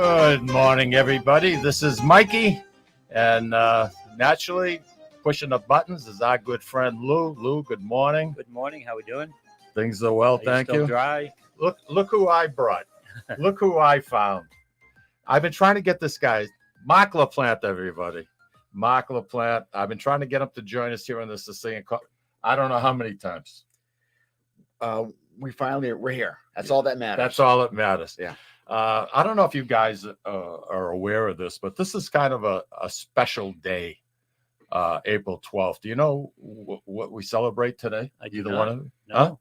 Good morning, everybody. This is Mikey, and naturally, pushing the buttons is our good friend Lou. Lou, good morning. Good morning. How we doing? Things are well, Are thank still you. Dry. Look who I brought. Look who I found. I've been trying to get this guy, Mark LaPlante, everybody. Mark LaPlante. I've been trying to get him to join us here on the Sicilian. I don't know how many times. We're here. That's all that matters. That's all that matters. Yeah. I don't know if you guys are aware of this, but this is kind of a special day, April 12th. Do you know what we celebrate today? Either one of you? No. Huh?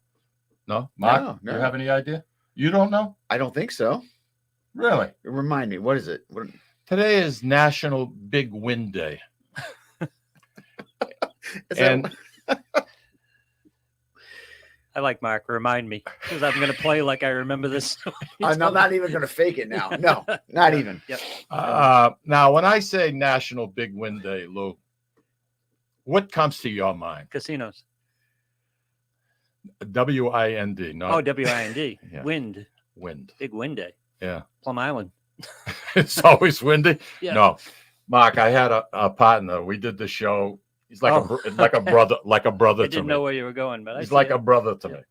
No? Mark, No. you have any idea? You don't know? I don't think so. Really? Remind me. What is it? Today is National Big Win Day. And I like Mark. Remind me, because I'm going to play like I remember this. I'm not even going to fake it now. No, not even. Yep. Now, when I say National Big Win Day, Lou, what comes to your mind? Casinos. W-I-N-D. Oh, W-I-N-D. Yeah. Wind. Wind. Big wind day. Yeah. Plum Island. It's always windy. Yeah. No, Mark, I had a partner. We did the show. He's like a brother, like a brother I to didn't me. know where you were going, but He's like a brother to Yeah. me.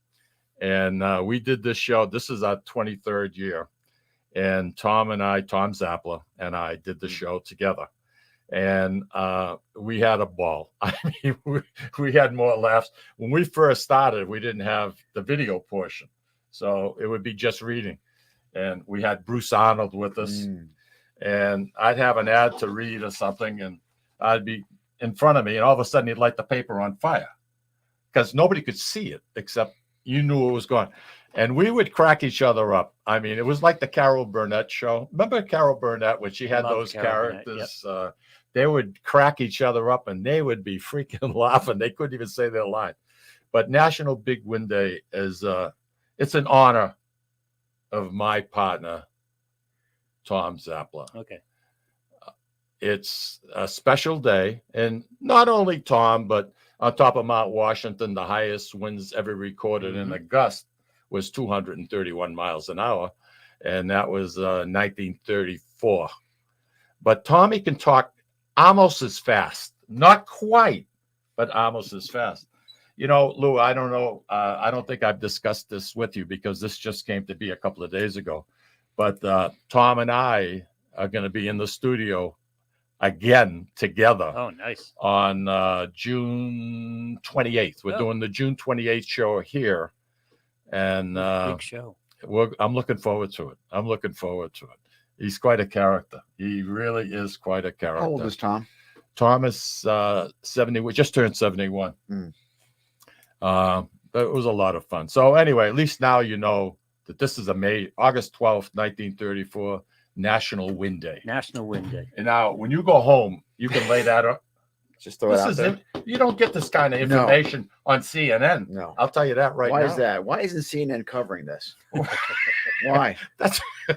And we did this show. This is our 23rd year. And Tom Zappler and I did the show together. And we had a ball. I mean, we had more laughs. When we first started, we didn't have the video portion. So it would be just reading. And we had Bruce Arnold with us. And I'd have an ad to read or something. And I'd be in front of me. And all of a sudden, he'd light the paper on fire. Because nobody could see it except you knew it was going. And we would crack each other up. I mean, it was like the Carol Burnett show. Remember Carol Burnett when she had those characters? Yep. They would crack each other up and they would be freaking laughing. They couldn't even say their line. But National Big Win Day is it's an honor of my partner, Tom Zappler. Okay. It's a special day. And not only Tom, but on top of Mount Washington, the highest winds ever recorded in a gust was 231 miles an hour. And that was 1934. But Tommy can talk almost as fast. Not quite, but almost as fast. You know, Lou, I don't know. I don't think I've discussed this with you because this just came to be a couple of days ago. But Tom and I are going to be in the studio again together. Oh, nice. On June 28th. We're doing the June 28th show here. And big show. I'm looking forward to it. He's quite a character. He really is quite a character. How old is Tom? Tom is 70. We just turned 71. But it was a lot of fun. So anyway, at least now you know that this is August 12th, 1934, National Wind Day. National Wind Day. And now when you go home, you can lay that up. Just throw it out there. You don't get this kind of information on CNN. No. I'll tell you that right now. Why is that? Why isn't CNN covering this? Why? That's a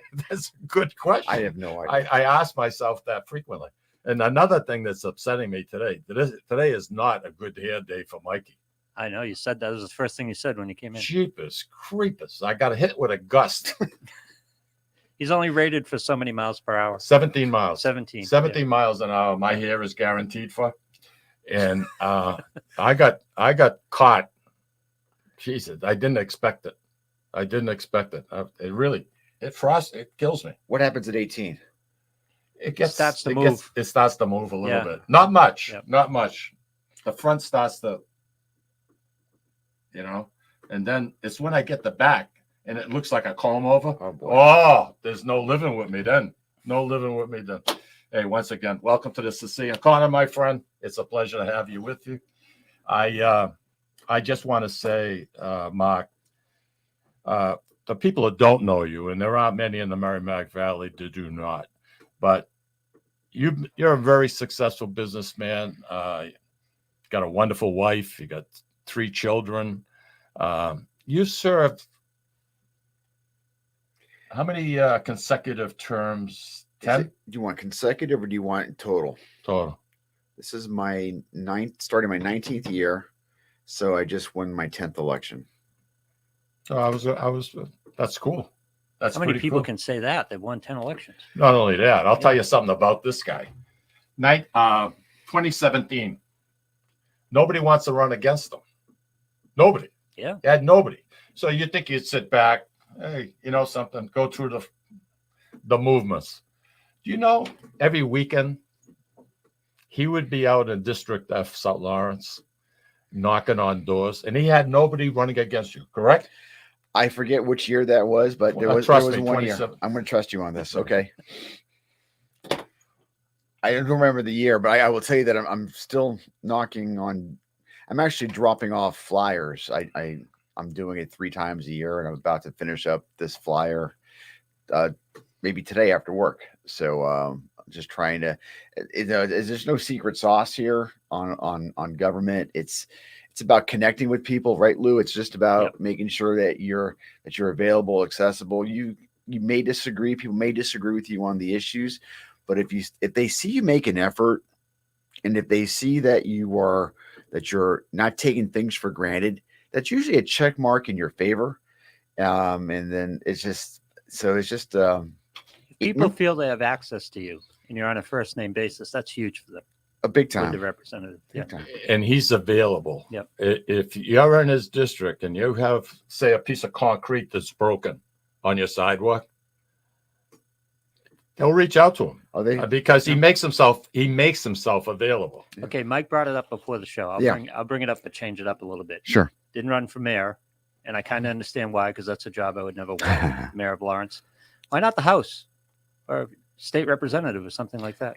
good question. I have no idea. I ask myself that frequently. And another thing that's upsetting me today is not a good hair day for Mikey. I know you said that was the first thing you said when you came in. Jeepers creepers. I got hit with a gust. He's only rated for so many miles per hour. 17 miles. 17 miles an hour. My hair is guaranteed for. And I got caught. Jesus, I didn't expect it. It kills me. What happens at 18? It starts to move a little bit. Not much. Yep. Not much. The front starts to, and then it's when I get the back and it looks like a comb over. Oh, boy. Oh, there's no living with me then. Hey, once again, welcome to the Sicilian Corner, my friend. It's a pleasure to have you with you. I just want to say, Mark, the people that don't know you, and there aren't many in the Merrimack Valley that do not, but you're a very successful businessman. You got a wonderful wife. You got 3 children. You served how many consecutive terms? 10? Do you want consecutive or do you want total? Total. This is my starting my 19th year. So I just won my 10th election. So I was, that's cool. That's How many pretty people cool. can say that? They've won 10 elections. Not only that, I'll tell you something about this guy. 2017. Nobody wants to run against him. Nobody. Yeah. He had nobody. So you think you'd sit back, hey, you know something, go through the movements. Do you know every weekend he would be out in District F, South Lawrence, knocking on doors, and he had nobody running against you, correct? I forget which year that was, but there Well, was trust me, 1 year. 27. I'm going to trust you on this. Okay. I don't remember the year, but I will tell you that I'm still knocking on. I'm actually dropping off flyers. I'm doing it 3 times a year, and I'm about to finish up this flyer, maybe today after work. So I'm just trying to. There's no secret sauce here on government. It's about connecting with people, right, Lou? It's just about making sure that you're available, accessible. You may disagree. People may disagree with you on the issues. But if they see you make an effort, and if they see that you're not taking things for granted, that's usually a check mark in your favor. And then it's just People feel they have access to you and you're on a first name basis. That's huge for them. a big With time. the representative. Yeah. Big time. And he's available. Yep. If you're in his district and you have, say, a piece of concrete that's broken on your sidewalk, he'll reach out to him Oh, they because he makes himself available. Okay. Mike brought it up before the show. I'll bring it up, but change it up a little bit. sure. Didn't run for mayor. And I kind of understand why, because that's a job I would never want. Mayor of Lawrence. Why not the House or state representative or something like that?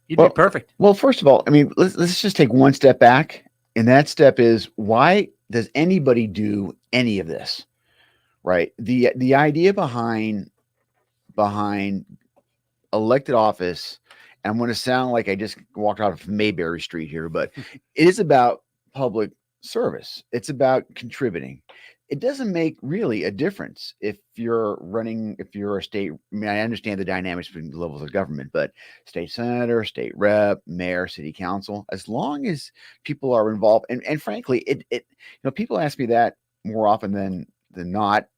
You'd Well, be perfect. Well, first of all, I mean, let's just take one step back, and that step is, why does anybody do any of this? Right? The idea behind elected office, and I'm going to sound like I just walked out of Mayberry Street here, but it is about public service. It's about contributing. It doesn't make really a difference if you're a state. I mean, I understand the dynamics between the levels of government, but state senator, state rep, mayor, city council, as long as people are involved, and frankly, people ask me that more often than not,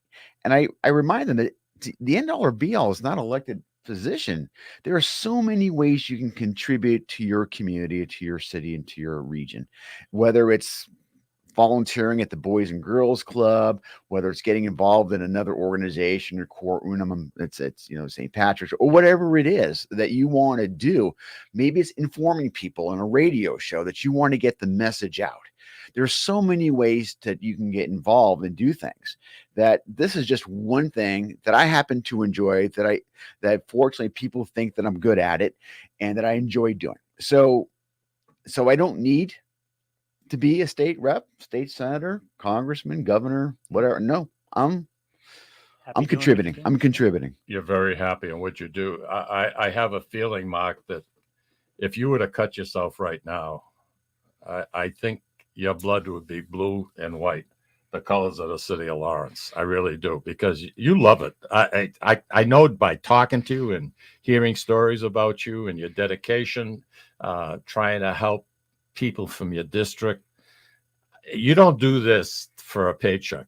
and I remind them that the end all or be all is not elected position. There are so many ways you can contribute to your community, to your city, and to your region, whether it's volunteering at the Boys and Girls Club, whether it's getting involved in another organization or Cor Unum, it's St. Patrick's, or whatever it is that you want to do. Maybe it's informing people on a radio show that you want to get the message out. There's so many ways that you can get involved and do things. That this is just one thing that I happen to enjoy, that fortunately people think that I'm good at it and that I enjoy doing. So I don't need to be a state rep, state senator, congressman, governor, whatever. No, I'm contributing. I'm contributing. You're very happy in what you do. I have a feeling, Mark, that if you were to cut yourself right now, I think your blood would be blue and white, the colors of the city of Lawrence. I really do, because you love it. I know by talking to you and hearing stories about you and your dedication, trying to help people from your district. You don't do this for a paycheck.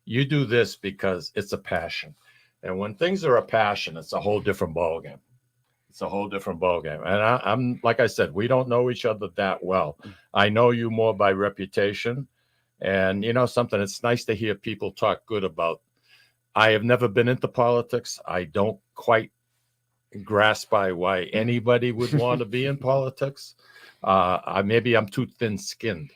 You do this because it's a passion. And when things are a passion, it's a whole different ballgame. It's a whole different ballgame. And I'm like I said, we don't know each other that well. I know you more by reputation. And you know something, it's nice to hear people talk good about. I have never been into politics. I don't quite grasp by why anybody would want to be in politics. Maybe I'm too thin-skinned,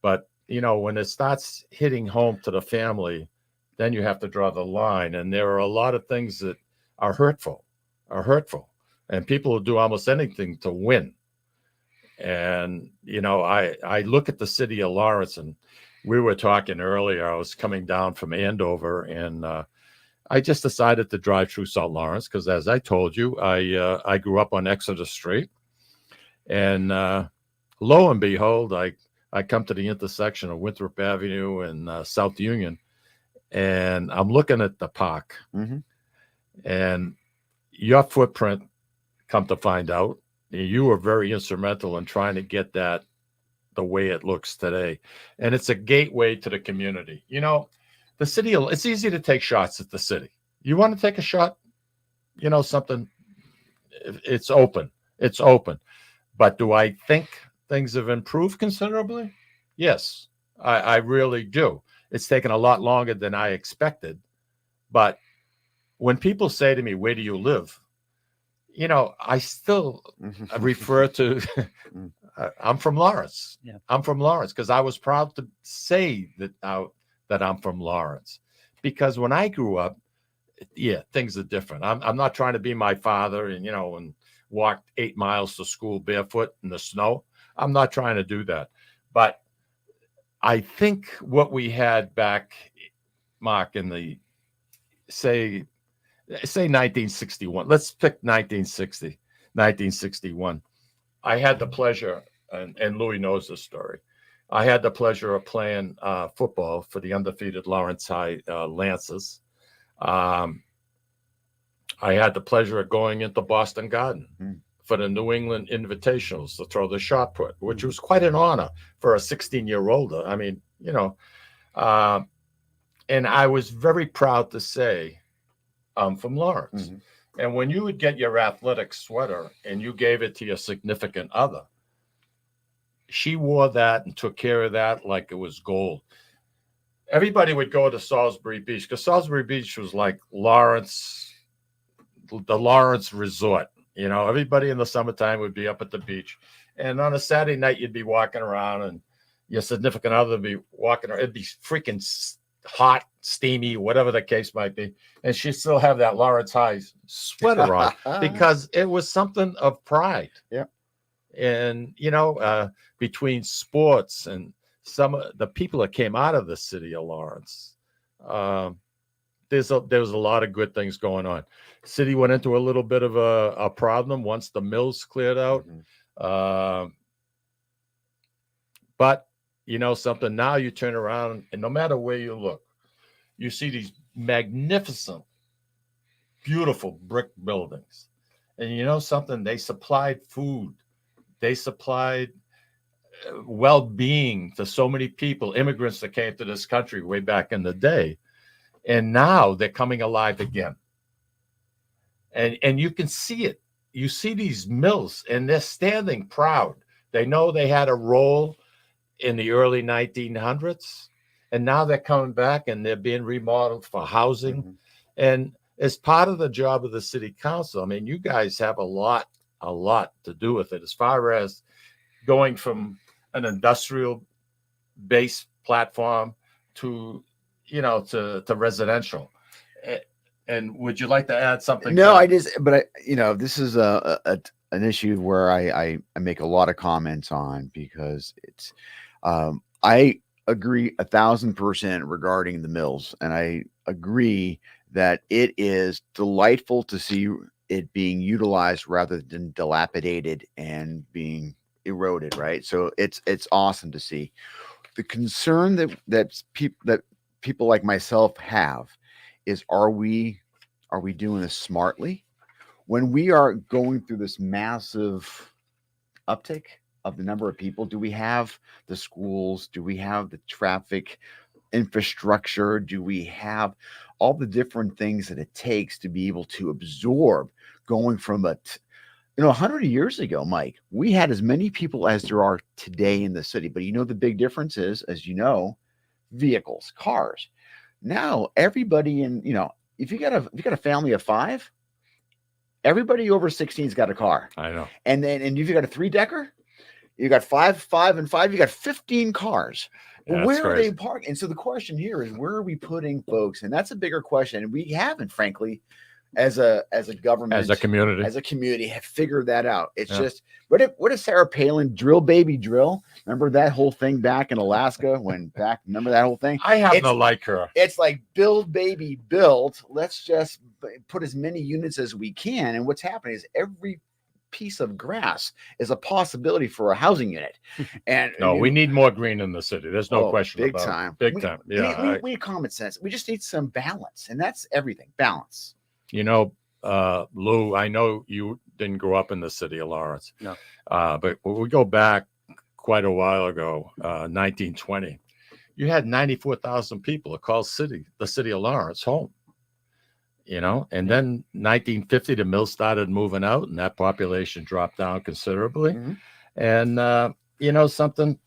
but when it starts hitting home to the family, then you have to draw the line. And there are a lot of things that are hurtful, and people will do almost anything to win. And I look at the city of Lawrence, and we were talking earlier. I was coming down from Andover, and I just decided to drive through South Lawrence because, as I told you, I grew up on Exeter Street. And lo and behold, I come to the intersection of Winthrop Avenue and South Union, and I'm looking at the park. Mm-hmm. And your footprint, come to find out, you were very instrumental in trying to get that the way it looks today. And it's a gateway to the community. the city, it's easy to take shots at the city. You want to take a shot, something, it's open. It's open. But do I think things have improved considerably? Yes, I really do. It's taken a lot longer than I expected. But when people say to me, where do you live? I still refer to, I'm from Lawrence. Yeah. I'm from Lawrence because I was proud to say that I'm from Lawrence. Because when I grew up, things are different. I'm not trying to be my father and walked 8 miles to school barefoot in the snow. I'm not trying to do that. But I think what we had back, Mark, in the say 1961. Let's pick 1961. I had the pleasure, and Louis knows this story. I had the pleasure of playing football for the undefeated Lawrence High Lancers. I had the pleasure of going into Boston Garden for the New England Invitationals to throw the shot put, which was quite an honor for a 16-year-older. I mean, and I was very proud to say I'm from Lawrence. And when you would get your athletic sweater and you gave it to your significant other, she wore that and took care of that like it was gold. Everybody would go to Salisbury Beach because Salisbury Beach was like Lawrence, the Lawrence resort. Everybody in the summertime would be up at the beach. And on a Saturday night, you'd be walking around and your significant other would be walking around. It'd be freaking hot, steamy, whatever the case might be. And she'd still have that Lawrence High sweater on because it was something of pride. Yeah. And, between sports and some of the people that came out of the city of Lawrence, there was a lot of good things going on. City went into a little bit of a problem once the mills cleared out. But something, now you turn around and no matter where you look, you see these magnificent, beautiful brick buildings. And something, they supplied food. They supplied well-being to so many people, immigrants that came to this country way back in the day. And now they're coming alive again. And you can see it. You see these mills and they're standing proud. They know they had a role in the early 1900s. And now they're coming back and they're being remodeled for housing. And as part of the job of the city council, I mean, you guys have a lot to do with it as far as going from an industrial based platform to residential. And would you like to add something? No, this is an issue where I make a lot of comments on because it's, I agree 1,000% regarding the mills. And I agree that it is delightful to see it being utilized rather than dilapidated and being eroded. Right. So it's awesome to see. The concern that people like myself have is, are we doing this smartly? When we are going through this massive uptick of the number of people, do we have the schools? Do we have the traffic infrastructure? Do we have all the different things that it takes to be able to absorb going from 100 years ago, Mike, we had as many people as there are today in the city. But the big difference is, as vehicles, cars. Now everybody if you got a family of 5, everybody over 16's got a car. I know. And if you got a 3-decker, you got 5, and 5, you got 15 cars. Yeah, where are they parked? And so the question here is, where are we putting folks? And that's a bigger question. And we haven't, frankly, as a government, as a community, have figured that out. It's just, what if Sarah Palin drill baby drill? Remember that whole thing back in Alaska remember that whole thing? I happen to like her. It's like build baby build. Let's just put as many units as we can. And what's happening is every piece of grass is a possibility for a housing unit. And we need more green in the city. There's no question big about time. Big time. Yeah. We need common sense. We just need some balance. And that's everything. Balance. Lou, I know you didn't grow up in the city of Lawrence. No. But we go back quite a while ago, 1920. you had 94,000 people that called the city of Lawrence home. And then 1950, the mill started moving out, and that population dropped down considerably. Mhm. And something.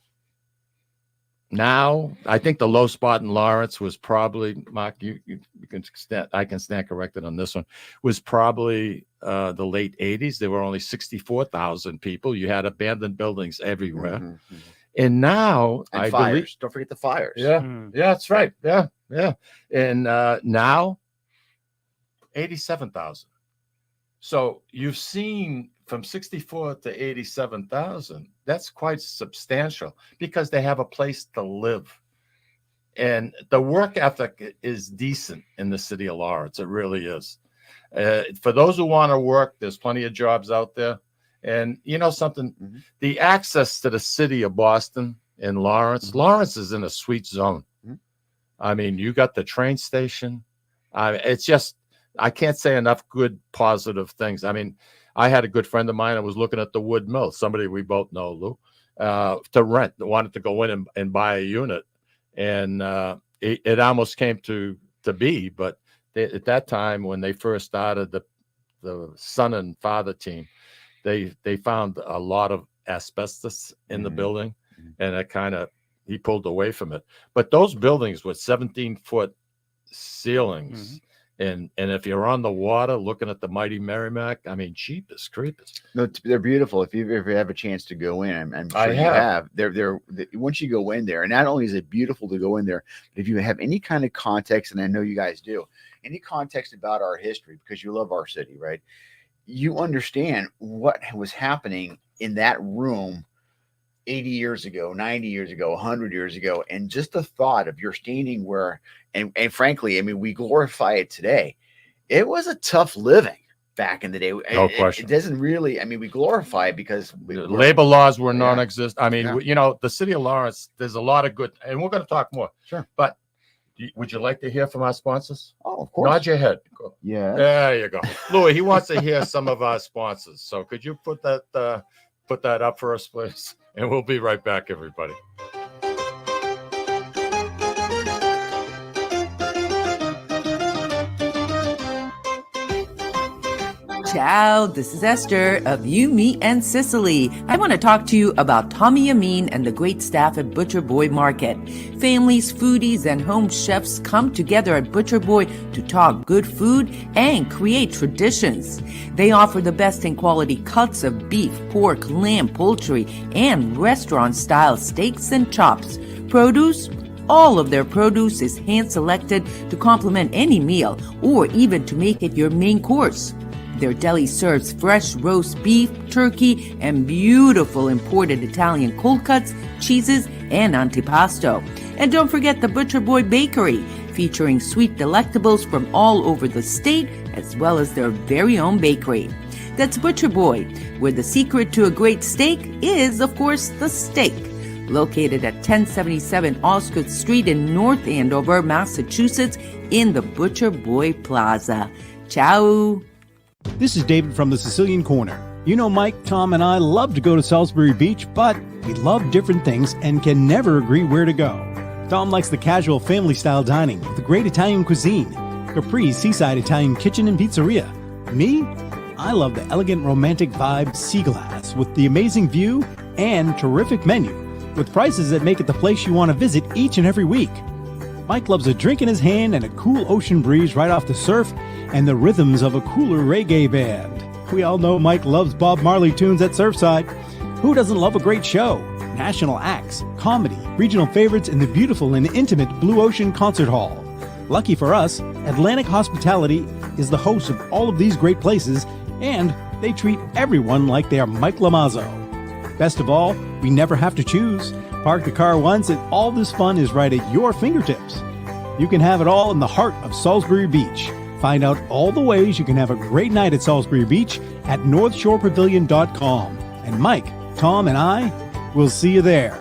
Now, I think the low spot in Lawrence was probably, Mark, I can stand corrected on this one, was probably the late 80s. There were only 64,000 people. You had abandoned buildings everywhere. Mhm. And now, And I fires. believe. Don't forget the fires. Yeah, Mm. yeah, that's right. Yeah. And now, 87,000. So you've seen from 64 to 87,000. That's quite substantial because they have a place to live. And the work ethic is decent in the city of Lawrence. It really is. For those who want to work, there's plenty of jobs out there. And something, Mhm. the access to the city of Boston in Lawrence, Mhm. Lawrence is in a sweet zone. Mhm. I mean, you got the train station. It's just, I can't say enough good, positive things. I mean, I had a good friend of mine that was looking at the wood mill, somebody we both know, Lou, to rent, wanted to go in and buy a unit. And it almost came to be, but at that time, when they first started the son and father team, they found a lot of asbestos in the Mhm. building, Mhm. and he pulled away from it. But those buildings with 17-foot ceilings, and if you're on the water looking at the mighty Merrimack, I mean, Jeepers Creepers. No, they're beautiful. If you ever have a chance to go in, I'm sure I you have. have. They're once you go in there, and not only is it beautiful to go in there, but if you have any kind of context, and I know you guys do, any context about our history, because you love our city, right? You understand what was happening in that room 80 years ago, 90 years ago, 100 years ago. And just the thought of you're standing where, and frankly, I mean, we glorify it today. It was a tough living back in the day. No question. It doesn't really, I mean, we glorify it because The labor laws were Yeah. non-existent. I mean, Yeah. the city of Lawrence, there's a lot of good, and we're going to talk more. Sure. But would you like to hear from our sponsors? Oh, of course. Nod your head. Yeah. There you go. Louis, he wants to hear some of our sponsors. So could you put that up for us, please? And we'll be right back, everybody. Ciao, this is Esther of You, Me, and Sicily. I want to talk to you about Tommy Amin and the great staff at Butcher Boy Market. Families, foodies, and home chefs come together at Butcher Boy to talk good food and create traditions. They offer the best in quality cuts of beef, pork, lamb, poultry, and restaurant-style steaks and chops. Produce? All of their produce is hand-selected to complement any meal or even to make it your main course. Their deli serves fresh roast beef, turkey, and beautiful imported Italian cold cuts, cheeses, and antipasto. And don't forget the Butcher Boy Bakery, featuring sweet delectables from all over the state, as well as their very own bakery. That's Butcher Boy, where the secret to a great steak is, of course, the steak. Located at 1077 Osgood Street in North Andover, Massachusetts, in the Butcher Boy Plaza. Ciao! This is David from the Sicilian Corner. You know, Mike, Tom, and I love to go to Salisbury Beach, but we love different things and can never agree where to go. Tom likes the casual family-style dining with the great Italian cuisine, Capri's seaside Italian kitchen and pizzeria. Me? I love the elegant romantic vibe Sea Glass with the amazing view and terrific menu, with prices that make it the place you want to visit each and every week. Mike loves a drink in his hand and a cool ocean breeze right off the surf and the rhythms of a cooler reggae band. We all know Mike loves Bob Marley tunes at Surfside. Who doesn't love a great show? National acts, comedy, regional favorites in the beautiful and intimate Blue Ocean Concert Hall. Lucky for us, Atlantic Hospitality is the host of all of these great places, and they treat everyone like they are Mike Lomazzo. Best of all, we never have to choose. Park the car once and all this fun is right at your fingertips. You can have it all in the heart of Salisbury Beach. Find out all the ways you can have a great night at Salisbury Beach at northshorepavilion.com. And Mike, Tom, and I will see you there.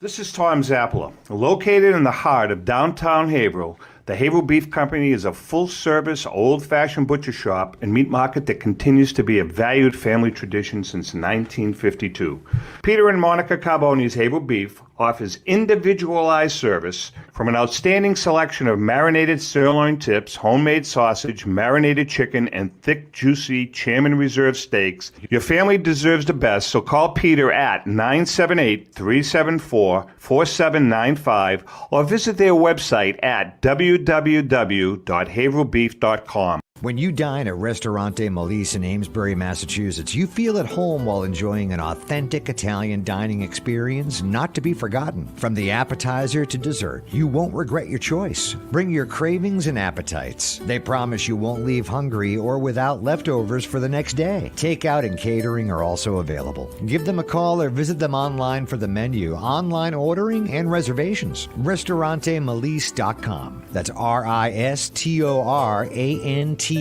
This is Tom Zappala. Located in the heart of downtown Haverhill, the Haverhill Beef Company is a full-service, old-fashioned butcher shop and meat market that continues to be a valued family tradition since 1952. Peter and Monica Carboni's Haverhill Beef offers individualized service from an outstanding selection of marinated sirloin tips, homemade sausage, marinated chicken, and thick, juicy Chairman Reserve steaks. Your family deserves the best, so call Peter at 978-374-4795 or visit their website at www.haverhillbeef.com. When you dine at Ristorante Melisse in Amesbury, Massachusetts, you feel at home while enjoying an authentic Italian dining experience not to be forgotten. From the appetizer to dessert, you won't regret your choice. Bring your cravings and appetites. They promise you won't leave hungry or without leftovers for the next day. Takeout and catering are also available. Give them a call or visit them online for the menu, online ordering, and reservations. RistoranteMelisse.com. That's RistoranteMolise.com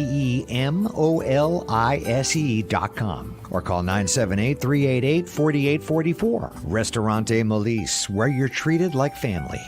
or call 978-388-4844. Ristorante Melisse, where you're treated like family.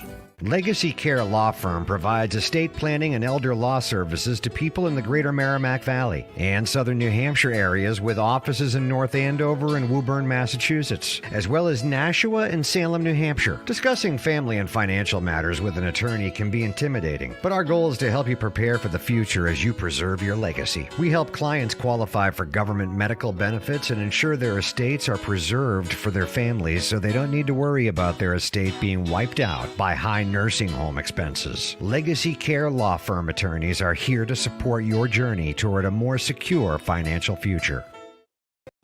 Legacy Care Law Firm provides estate planning and elder law services to people in the greater Merrimack Valley and southern New Hampshire areas with offices in North Andover and Woburn, Massachusetts, as well as Nashua and Salem, New Hampshire. Discussing family and financial matters with an attorney can be intimidating, but our goal is to help you prepare for the future as you preserve your legacy. We help clients qualify for government medical benefits and ensure their estates are preserved for their families so they don't need to worry about their estate being wiped out by high nursing home expenses. Legacy Care Law Firm attorneys are here to support your journey toward a more secure financial future.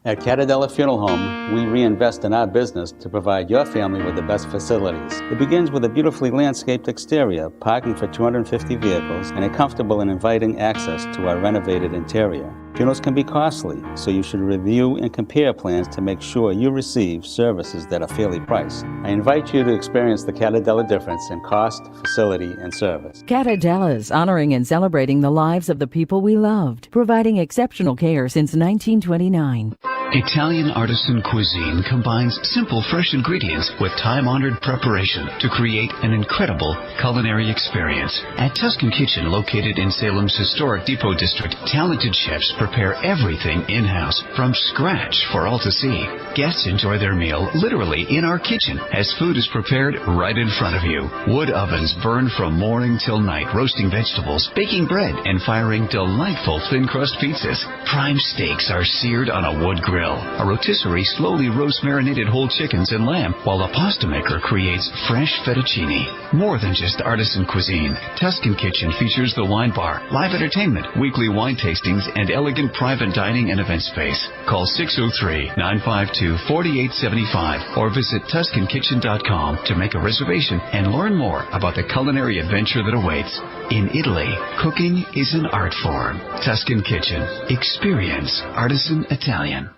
At Catadella Funeral Home, we reinvest in our business to provide your family with the best facilities. It begins with a beautifully landscaped exterior, parking for 250 vehicles, and a comfortable and inviting access to our renovated interior. Funerals can be costly, so you should review and compare plans to make sure you receive services that are fairly priced. I invite you to experience the Catadella difference in cost, facility, and service. Catadella's honoring and celebrating the lives of the people we loved, providing exceptional care since 1929. Italian artisan cuisine combines simple, fresh ingredients with time-honored preparation to create an incredible culinary experience. At Tuscan Kitchen, located in Salem's historic Depot District, talented chefs prepare everything in-house from scratch for all to see. Guests enjoy their meal literally in our kitchen as food is prepared right in front of you. Wood ovens burn from morning till night, roasting vegetables, baking bread, and firing delightful thin-crust pizzas. Prime steaks are seared on a wood grill. A rotisserie slowly roasts marinated whole chickens and lamb, while a pasta maker creates fresh fettuccine. More than just artisan cuisine, Tuscan Kitchen features the wine bar, live entertainment, weekly wine tastings, and elegant private dining and event space. Call 603-952-4875 or visit TuscanKitchen.com to make a reservation and learn more about the culinary adventure that awaits. In Italy, cooking is an art form. Tuscan Kitchen. Experience artisan Italian.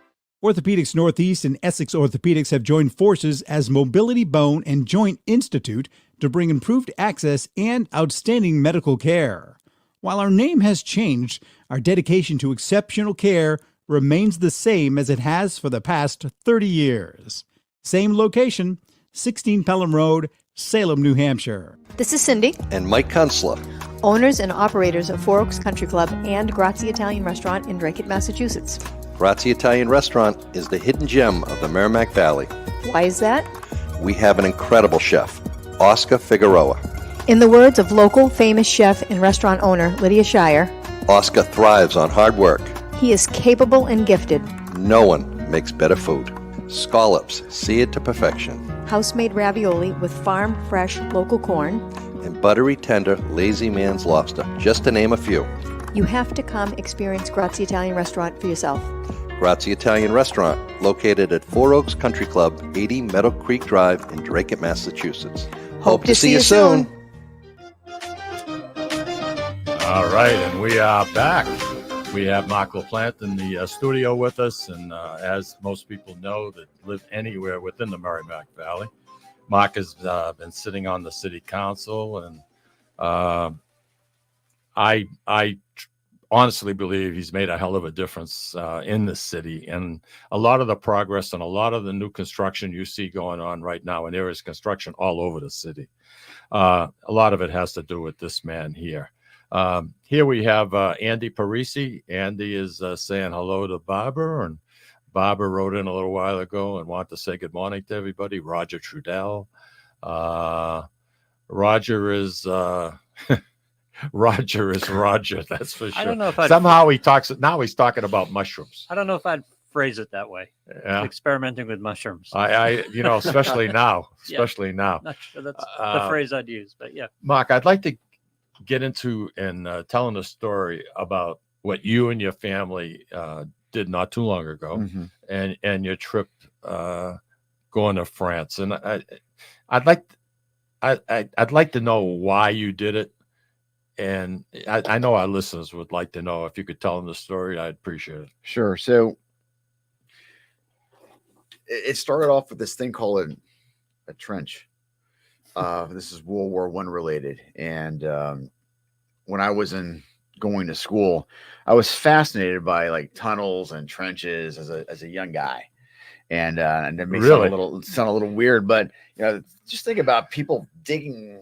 Orthopedics Northeast and Essex Orthopedics have joined forces as Mobility Bone and Joint Institute to bring improved access and outstanding medical care. While our name has changed, our dedication to exceptional care remains the same as it has for the past 30 years. Same location, 16 Pelham Road, Salem, New Hampshire. This is Cindy. And Mike Councilor. Owners and operators of Four Oaks Country Club and Grazie Italian Restaurant in Drake, Massachusetts. Grazie Italian Restaurant is the hidden gem of the Merrimack Valley. Why is that? We have an incredible chef, Oscar Figueroa. In the words of local famous chef and restaurant owner Lydia Shire, Oscar thrives on hard work. He is capable and gifted. No one makes better food. Scallops, seared to perfection. House-made ravioli with farm-fresh local corn. And buttery, tender, lazy man's lobster, just to name a few. You have to come experience Grazie Italian Restaurant for yourself. Grazie Italian Restaurant, located at Four Oaks Country Club, 80 Meadow Creek Drive in Drake, Massachusetts. Hope to see you soon. All right, and we are back. We have Mark LaPlante in the studio with us, and as most people know that live anywhere within the Merrimack Valley, Mark has been sitting on the city council, and I honestly believe he's made a hell of a difference in the city, and a lot of the progress and a lot of the new construction you see going on right now, and there is construction all over the city. A lot of it has to do with this man here. Here we have Andy Parisi. Andy is saying hello to Barbara, and Barbara wrote in a little while ago and wanted to say good morning to everybody. Roger Trudell, Roger is Roger is Roger. That's for sure. I don't know if I'd, Somehow he talks. Now he's talking about mushrooms. I don't know if I'd phrase it that way. Yeah. Experimenting with mushrooms. I especially now, Yeah. especially now. Not sure that's the phrase I'd use, but yeah. Mark, I'd like to get into and telling a story about what you and your family did not too long ago, Mhm. and your trip going to France. And I'd like to know why you did it. And I know our listeners would like to know. If you could tell them the story, I'd appreciate it. Sure. So it started off with this thing called a trench. This is World War I related. And when I was going to school, I was fascinated by like tunnels and trenches as a young guy. And it may sound a little weird, but just think about people digging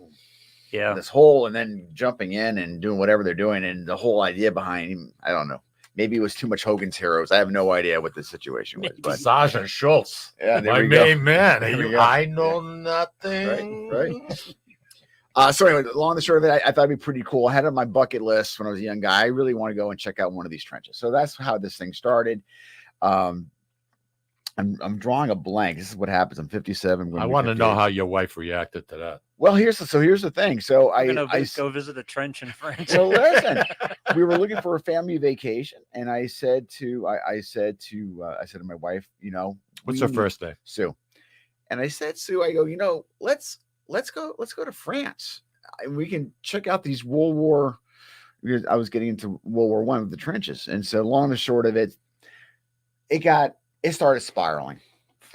this hole and then jumping in and doing whatever they're doing, and the whole idea behind, I don't know, maybe it was too much Hogan's Heroes. I have no idea what the situation was, but Sergeant Schultz, yeah, my main man. I know nothing. Right. So anyway, along the short of it, I thought it'd be pretty cool. I had it on my bucket list when I was a young guy. I really want to go and check out one of these trenches. So that's how this thing started. I'm drawing a blank. This is what happens. I'm 57. I want to know how your wife reacted to that. Well, here's the thing. So I go visit a trench in France. So listen, we were looking for a family vacation, and I said to my wife, What's her first name? Sue. And I said, Sue, I go, let's go to France. We can check out these World War. Because I was getting into World War I with the trenches, and so long and short of it, it started spiraling.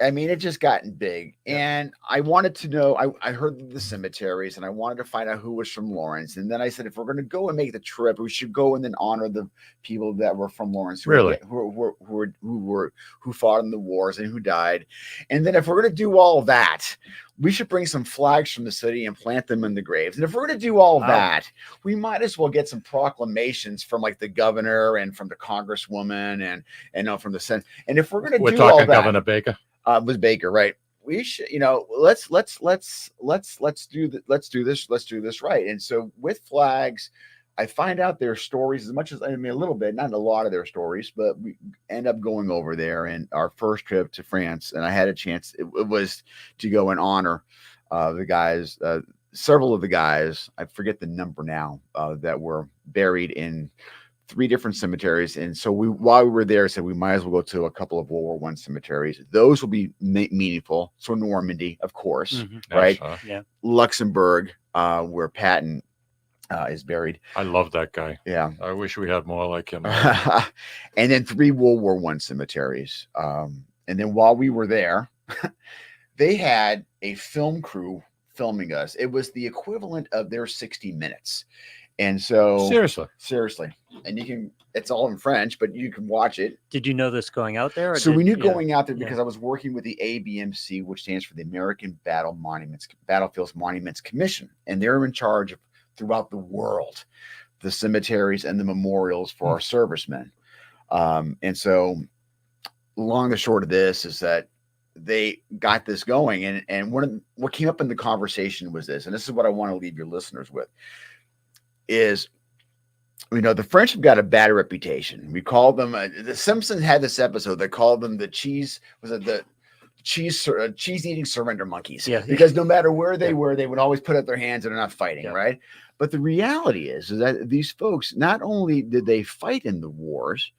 I mean, it just gotten big. And I wanted to know, I heard the cemeteries, and I wanted to find out who was from Lawrence. And then I said, if we're going to go and make the trip, we should go and then honor the people that were from Lawrence, who fought in the wars and who died. And then if we're going to do all of that, we should bring some flags from the city and plant them in the graves. And if we're going to do all of that, we might as well get some proclamations from like the governor and from the congresswoman and from the Senate. And if we're going to do all that, Governor Baker. Was Baker, right? We should, let's do this right. And so with flags, I find out their stories as much as a little bit, not a lot of their stories, but we end up going over there. And our first trip to France, and I had a chance. It was to go and honor the guys, several of the guys. I forget the number now that were buried in 3 different cemeteries. And so while we were there, said we might as well go to a couple of World War I cemeteries. Those will be meaningful. So Normandy, of course, right? Yeah. Luxembourg, where Patton is buried. I love that guy. Yeah. I wish we had more like him. And then 3 World War I cemeteries. And then while we were there, they had a film crew filming us. It was the equivalent of their 60 Minutes. And so seriously, and it's all in French, but you can watch it. Did you know this going out there? So we knew going out there because I was working with the ABMC, which stands for the American Battlefields Monuments Commission. And they're in charge of throughout the world, the cemeteries and the memorials for our servicemen. And so long and short of this is that they got this going. And what came up in the conversation was this, and this is what I want to leave your listeners with. Is, the French have got a bad reputation. We call them, the Simpsons had this episode, they called them the cheese eating surrender monkeys. Yeah. Because no matter where they were, they would always put up their hands and they're not fighting, right? But the reality is that these folks, not only did they fight in the wars,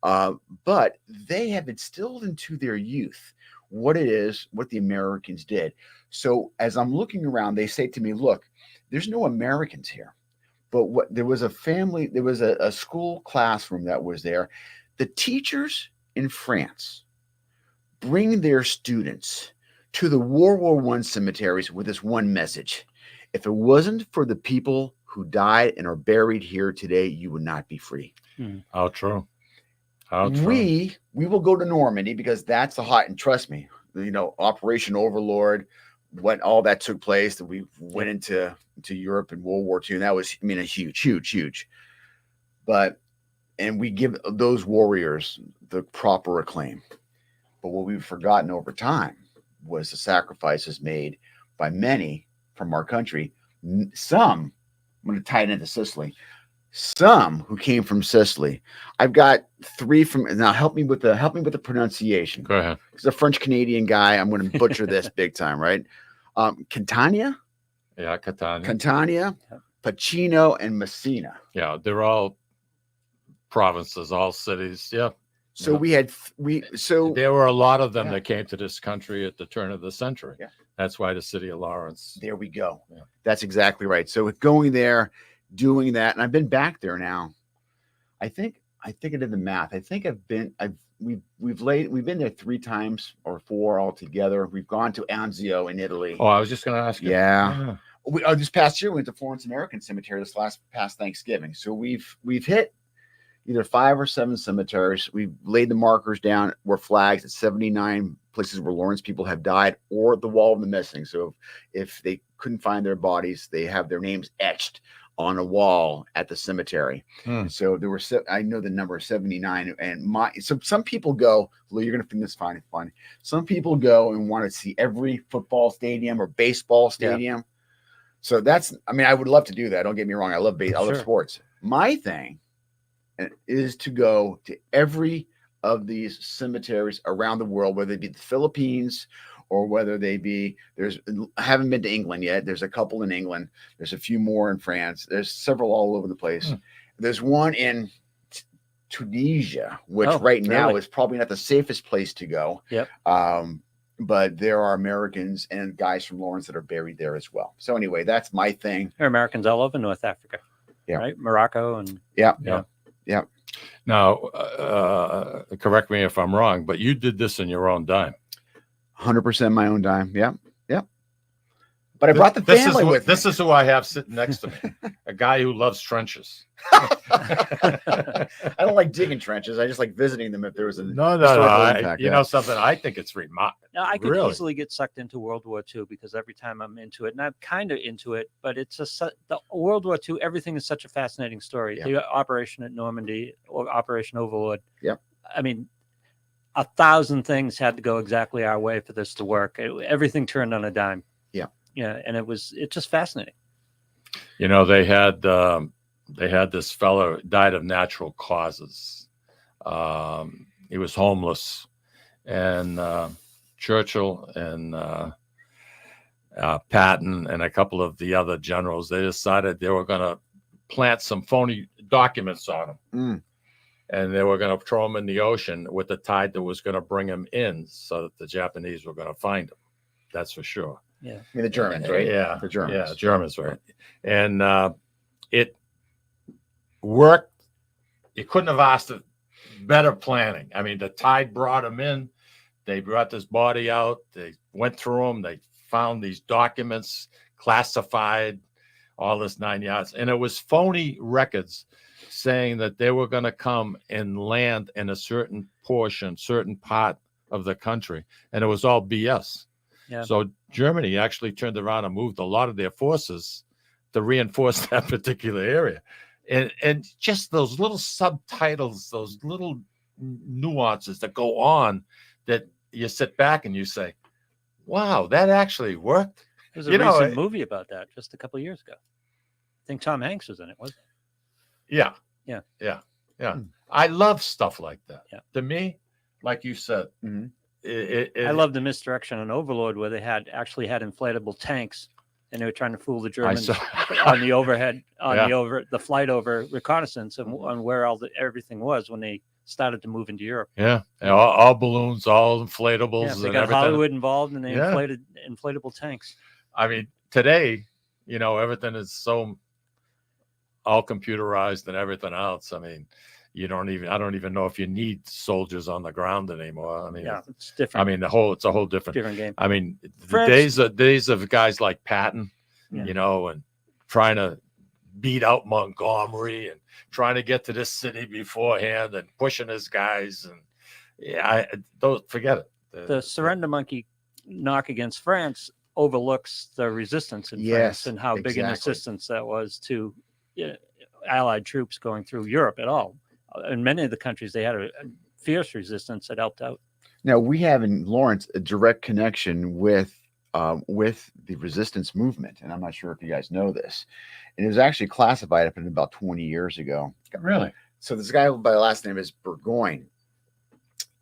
but they have instilled into their youth what the Americans did. So as I'm looking around, they say to me, look, there's no Americans here. But there was a family, there was a school classroom that was there. The teachers in France bring their students to the World War I cemeteries with this one message. If it wasn't for the people who died and are buried here today, you would not be free. How true. How true. We will go to Normandy because that's the hot, and trust me, Operation Overlord, when all that took place, that we went into Europe in World War II, and that was, a huge. And we give those warriors the proper acclaim. But what we've forgotten over time was the sacrifices made by many from our country. Some, I'm going to tie it into Sicily. Some who came from Sicily. I've got 3 from now. Help me with the pronunciation. Go ahead. He's a French Canadian guy. I'm going to butcher this big time, right? Catania, Yeah, Catania. Catania, Pacino, and Messina. Yeah, they're all provinces, all cities. Yeah. So Yeah. we had There were a lot of them Yeah. that came to this country at the turn of the century. Yeah. That's why the city of Lawrence. There we go. Yeah. That's exactly right. So going there, doing that, and I've been back there now. I think I did the math. I think we've been there 3 times or 4 altogether. We've gone to Anzio in Italy. Oh, I was just going to ask you. Yeah. This past year we went to Florence American Cemetery past Thanksgiving. So we've hit either 5 or 7 cemeteries. We've laid the markers down where flags at 79 places where Lawrence people have died, or the wall of the missing. So if they couldn't find their bodies, they have their names etched on a wall at the cemetery. So there were, I know the number is 79. And some people go, Lou, you're going to think this fun. Some people go and want to see every football stadium or baseball stadium. Yeah. So I would love to do that. Don't get me wrong. I love sports. My thing is to go to every of these cemeteries around the world, whether it be the Philippines or whether they be, I haven't been to England yet. There's a couple in England. There's a few more in France. There's several all over the place. There's one in Tunisia, which now is probably not the safest place to go. Yep. But there are Americans and guys from Lawrence that are buried there as well. So anyway, that's my thing. There are Americans all over North Africa. Yeah. Right. Morocco and yeah. Now, correct me if I'm wrong, but you did this in your own dime. 100% my own dime. Yeah. But I brought the family with me. This is who I have sitting next to me. A guy who loves trenches. I don't like digging trenches. I just like visiting them if there was a no. You know something? I think it's remarkable. Now, I could easily get sucked into World War II because every time I'm into it, and I'm kind of into it, but it's the World War II. Everything is such a fascinating story. Yeah. The operation at Normandy or Operation Overlord. Yep. I mean, 1,000 things had to go exactly our way for this to work. Everything turned on a dime. Yeah. Yeah, and it's just fascinating. You know, they had this fellow died of natural causes. He was homeless, and Churchill and Patton and a couple of the other generals, they decided they were going to plant some phony documents on him. And they were going to throw him in the ocean with the tide that was going to bring him in so that the Japanese were going to find him. That's for sure. Yeah. I mean, the Germans, right? Yeah. The Germans. Yeah, Germans, right. And it worked. You couldn't have asked for better planning. I mean, the tide brought him in. They brought this body out. They went through them. They found these documents, classified, all this 9 yards. And it was phony records saying that they were going to come and land in a certain part of the country. And it was all BS. Yeah. So Germany actually turned around and moved a lot of their forces to reinforce that particular area. And just those little subtitles, those little nuances that go on that you sit back and you say, wow, that actually worked. There's a recent movie about that just a couple of years ago. I think Tom Hanks was in it, wasn't it? Yeah. I love stuff like that. Yeah. To me, like you said, I love the misdirection on Overlord where they actually had inflatable tanks and they were trying to fool the Germans on the overhead, the flight over reconnaissance and on where everything was when they started to move into Europe. Yeah, all balloons, all inflatables. Yeah, they got Hollywood involved and they inflated inflatable tanks. I mean, today, everything is so all computerized and everything else. I mean, I don't even know if you need soldiers on the ground anymore. I mean, it's different. I mean, it's a whole different game. I mean, the days of guys like Patton, and trying to beat out Montgomery and trying to get to this city beforehand and pushing his guys. And forget it. The surrender monkey knock against France overlooks the resistance in France and how big an assistance that was to Allied troops going through Europe at all. In many of the countries, they had a fierce resistance that helped out. Now, we have in Lawrence a direct connection with with the resistance movement. And I'm not sure if you guys know this. And it was actually classified up in about 20 years ago. Really? So this guy by the last name is Burgoyne.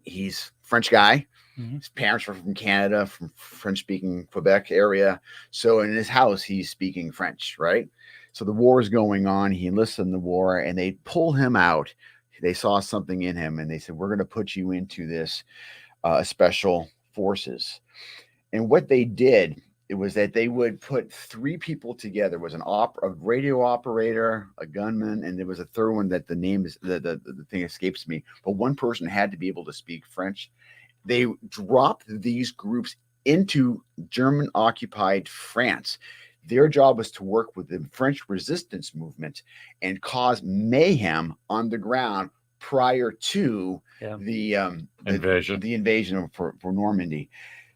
He's a French guy. Mm-hmm. His parents were from Canada, from French-speaking Quebec area. So in his house, he's speaking French, right? So the war is going on. He enlists in the war, and they pull him out. They saw something in him, and they said, we're going to put you into this special forces. And what they did, it was that they would put 3 people together. It was a radio operator, a gunman, and there was a third one that the name is the thing escapes me. But one person had to be able to speak French. They dropped these groups into German-occupied France. Their job was to work with the French resistance movement and cause mayhem on the ground prior to the invasion for Normandy.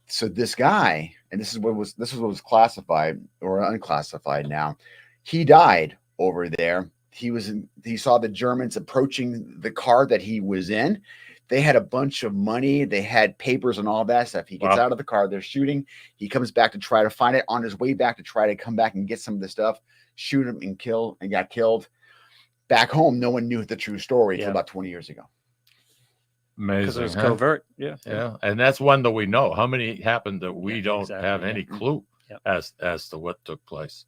So this guy, and this is what was classified or unclassified now, he died over there. He saw the Germans approaching the car that he was in. They had a bunch of money. They had papers and all that stuff. He gets out of the car. They're shooting. He comes back to try to find it. On his way back to try to come back and get some of the stuff, shoot him and got killed. Back home, no one knew the true story until about 20 years ago. Amazing. Because it was covert. Yeah. And that's one that we know. How many happened that we don't have any clue as to what took place?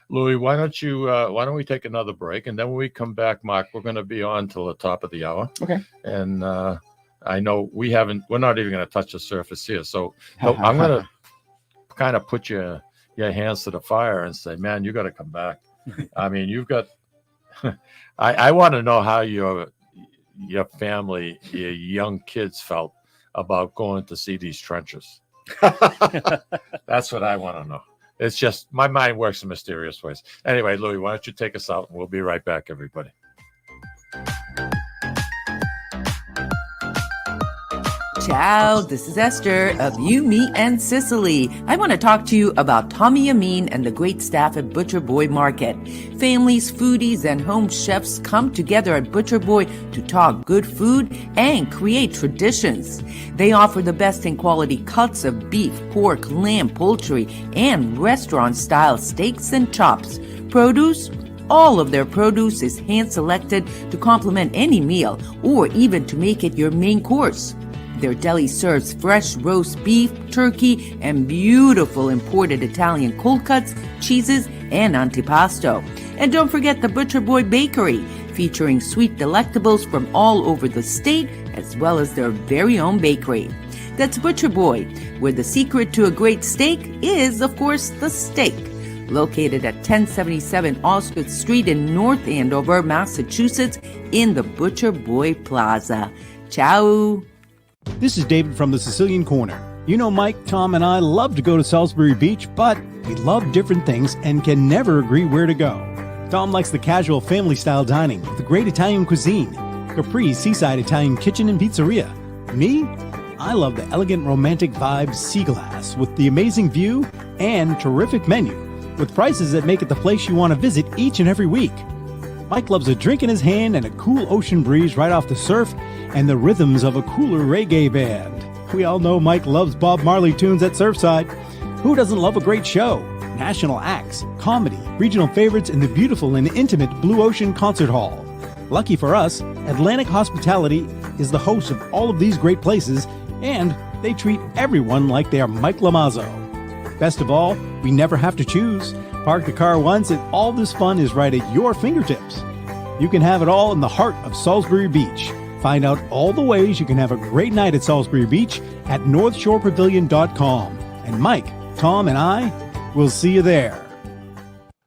Louis, why don't we take another break, and then when we come back, Mark, we're going to be on till the top of the hour. Okay. And I know we're not even going to touch the surface here. So I'm going to kind of put your hands to the fire and say, man, you got to come back. I mean, you've got, I want to know how your family, your young kids felt about going to see these trenches. That's what I want to know. It's just my mind works in mysterious ways. Anyway, Louis, why don't you take us out? We'll be right back, everybody. Ciao, this is Esther of You, Me, and Sicily. I want to talk to you about Tommy Amin and the great staff at Butcher Boy Market. Families, foodies, and home chefs come together at Butcher Boy to talk good food and create traditions. They offer the best in quality cuts of beef, pork, lamb, poultry, and restaurant-style steaks and chops. Produce? All of their produce is hand-selected to complement any meal or even to make it your main course. Their deli serves fresh roast beef, turkey, and beautiful imported Italian cold cuts, cheeses, and antipasto. And don't forget the Butcher Boy Bakery, featuring sweet delectables from all over the state, as well as their very own bakery. That's Butcher Boy, where the secret to a great steak is, of course, the steak. Located at 1077 Osgood Street in North Andover, Massachusetts, in the Butcher Boy Plaza. Ciao! This is David from the Sicilian Corner. You know, Mike, Tom, and I love to go to Salisbury Beach, but we love different things and can never agree where to go. Tom likes the casual family-style dining with the great Italian cuisine, Capri's Seaside Italian Kitchen and Pizzeria. Me? I love the elegant romantic vibe Sea Glass with the amazing view and terrific menu, with prices that make it the place you want to visit each and every week. Mike loves a drink in his hand and a cool ocean breeze right off the surf and the rhythms of a cooler reggae band. We all know Mike loves Bob Marley tunes at Surfside. Who doesn't love a great show? National acts, comedy, regional favorites, and the beautiful and intimate Blue Ocean Concert Hall. Lucky for us, Atlantic Hospitality is the host of all of these great places, and they treat everyone like they are Mike Lomazzo. Best of all, we never have to choose. Park the car once and all this fun is right at your fingertips. You can have it all in the heart of Salisbury Beach. Find out all the ways you can have a great night at Salisbury Beach at northshorepavilion.com. And Mike, Tom, and I will see you there.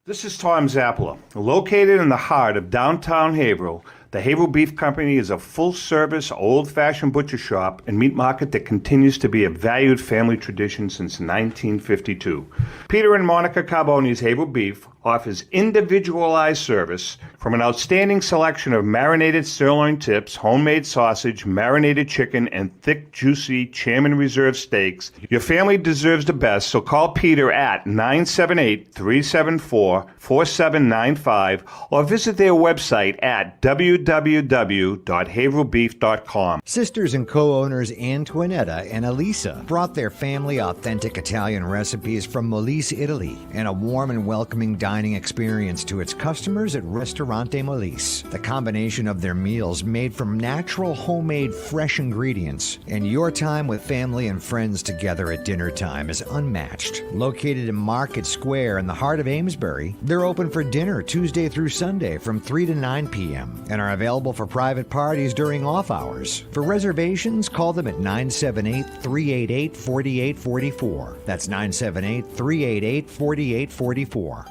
This is Tom Zappala. Located in the heart of downtown Haverhill, the Haverhill Beef Company is a full-service, old-fashioned butcher shop and meat market that continues to be a valued family tradition since 1952. Peter and Monica Carboni's Haverhill Beef offers individualized service from an outstanding selection of marinated sirloin tips, homemade sausage, marinated chicken, and thick, juicy Chairman Reserve steaks. Your family deserves the best, so call Peter at 978-374-4795 or visit their website at www.beefcompanybc.com. www.haverhillbeef.com. Sisters and co-owners Antoinetta and Elisa brought their family authentic Italian recipes from Molise, Italy, and a warm and welcoming dining experience to its customers at Ristorante Molise. The combination of their meals made from natural, homemade, fresh ingredients, and your time with family and friends together at dinner time is unmatched. Located in Market Square in the heart of Amesbury, they're open for dinner Tuesday through Sunday from 3 to 9 p.m. and are available for private parties during off hours. For reservations, call them at 978-388-4844. That's 978-388-4844.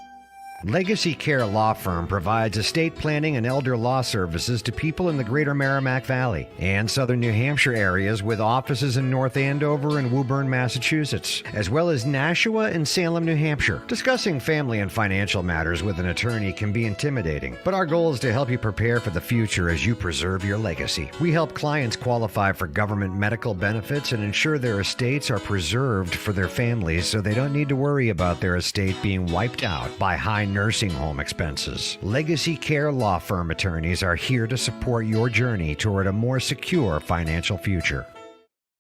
Legacy Care Law Firm provides estate planning and elder law services to people in the greater Merrimack Valley and southern New Hampshire areas, with offices in North Andover and Woburn, Massachusetts, as well as Nashua and Salem, New Hampshire. Discussing family and financial matters with an attorney can be intimidating, but our goal is to help you prepare for the future as you preserve your legacy. We help clients qualify for government medical benefits and ensure their estates are preserved for their families so they don't need to worry about their estate being wiped out by high nursing home expenses. Legacy Care Law Firm attorneys are here to support your journey toward a more secure financial future.